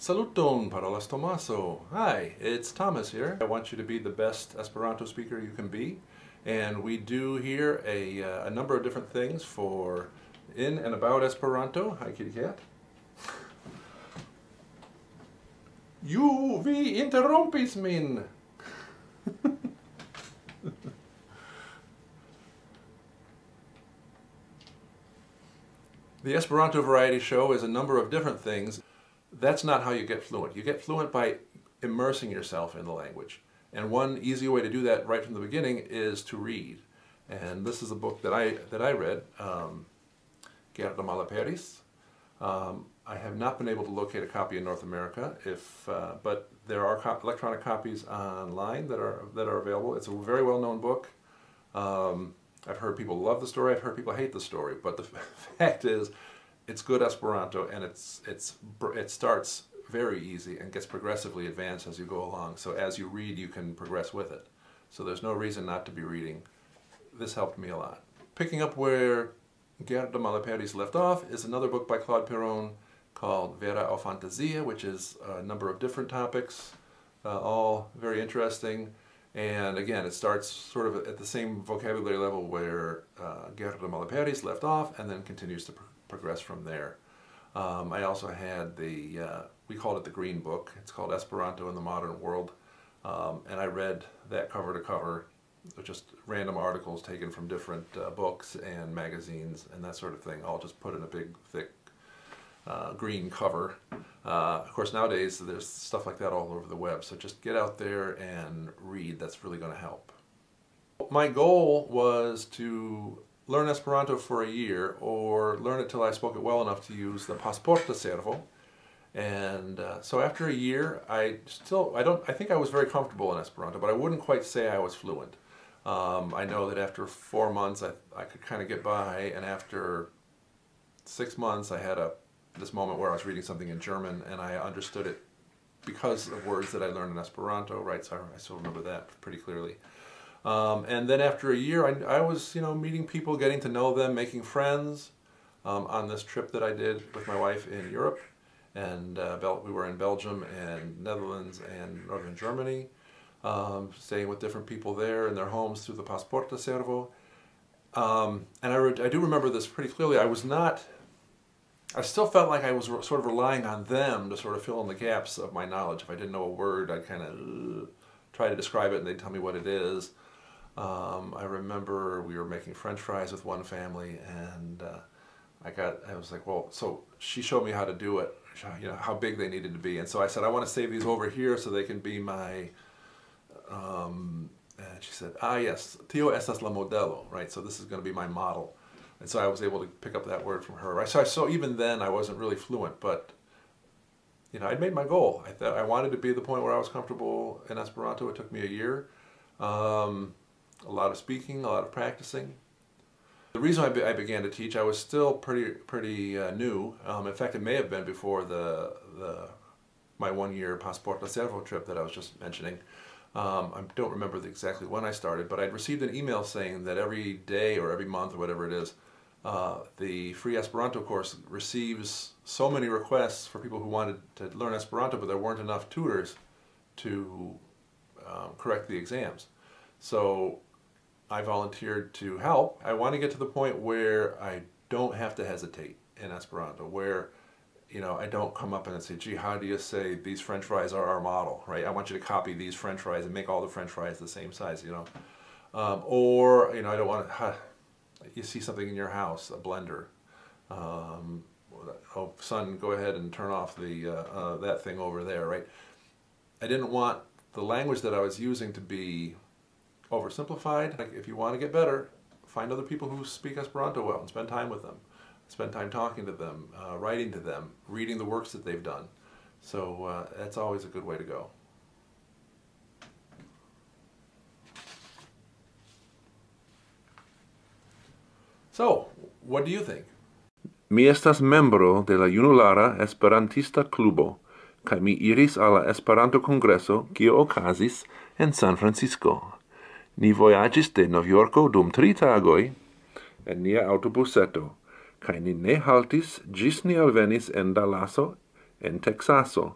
Saluton, parolas Tomaso. Hi, it's Thomas here. I want you to be the best Esperanto speaker you can be. And we do here a number of different things for in and about Esperanto. Hi, kitty cat. Vi interrompis min! The Esperanto Variety Show is a number of different things. That's not how you get fluent. You get fluent by immersing yourself in the language. And one easy way to do that right from the beginning is to read. And this is a book that I read, Canto I have not been able to locate a copy in North America, but there are electronic copies online that are available. It's a very well-known book. I've heard people love the story, I've heard people hate the story, but the fact is, it's good Esperanto, and it starts very easy and gets progressively advanced as you go along. So as you read, you can progress with it. So there's no reason not to be reading. This helped me a lot. Picking up where Canto left off is another book by Claude Piron called Vera Often, which is a number of different topics, all very interesting. And again, it starts sort of at the same vocabulary level where Canto left off, and then continues to progress from there. I also had we called it the Green Book. It's called Esperanto in the Modern World. And I read that cover to cover, just random articles taken from different books and magazines and that sort of thing, all just put in a big, thick green cover. Of course, nowadays there's stuff like that all over the web, so just get out there and read. That's really going to help. My goal was to learn Esperanto for a year, or learn it till I spoke it well enough to use the Pasporta Servo. And so after a year, I think I was very comfortable in Esperanto, but I wouldn't quite say I was fluent. I know that after 4 months I could kind of get by, and after 6 months I had this moment where I was reading something in German and I understood it because of words that I learned in Esperanto, right? So I still remember that pretty clearly. And then after a year, I was, meeting people, getting to know them, making friends on this trip that I did with my wife in Europe. And we were in Belgium and Netherlands and Northern Germany, staying with different people there in their homes through the Pasporta Servo. And I do remember this pretty clearly. I still felt like I was sort of relying on them to sort of fill in the gaps of my knowledge. If I didn't know a word, I'd kind of try to describe it and they'd tell me what it is. I remember we were making French fries with one family, and I was like, well, so she showed me how to do it, how big they needed to be. And so I said, I want to save these over here so they can be my, and she said, yes, tio estas la modelo, right? So this is going to be my model. And so I was able to pick up that word from her. Right? So even then I wasn't really fluent, but I'd made my goal. I wanted to be at the point where I was comfortable in Esperanto. It took me a year. A lot of speaking, a lot of practicing. The reason I began to teach, I was still pretty new. In fact, it may have been before my 1-year Pasporta Servo trip that I was just mentioning. I don't remember exactly when I started, but I'd received an email saying that every day or every month or whatever it is, the free Esperanto course receives so many requests for people who wanted to learn Esperanto, but there weren't enough tutors to correct the exams. So I volunteered to help. I want to get to the point where I don't have to hesitate in Esperanto, where I don't come up and say, gee, how do you say these French fries are our model, right? I want you to copy these French fries and make all the French fries the same size, or, I don't want to, you see something in your house, a blender. Oh, son, go ahead and turn off that thing over there, right? I didn't want the language that I was using to be oversimplified. Like, if you want to get better, find other people who speak Esperanto well and spend time with them. Spend time talking to them, writing to them, reading the works that they've done. So that's always a good way to go. So, what do you think? Mi estas membro de la Junulara Esperantista Klubo, kaj mi iris al la Esperanto Kongreso, kio okazis en San Francisco. Ni vojaĝis de Novjorko dum 3 tagoj en nia aŭtobuseto, kaj ni ne haltis ĝis ni alvenis en Dallaso, en Teksaso.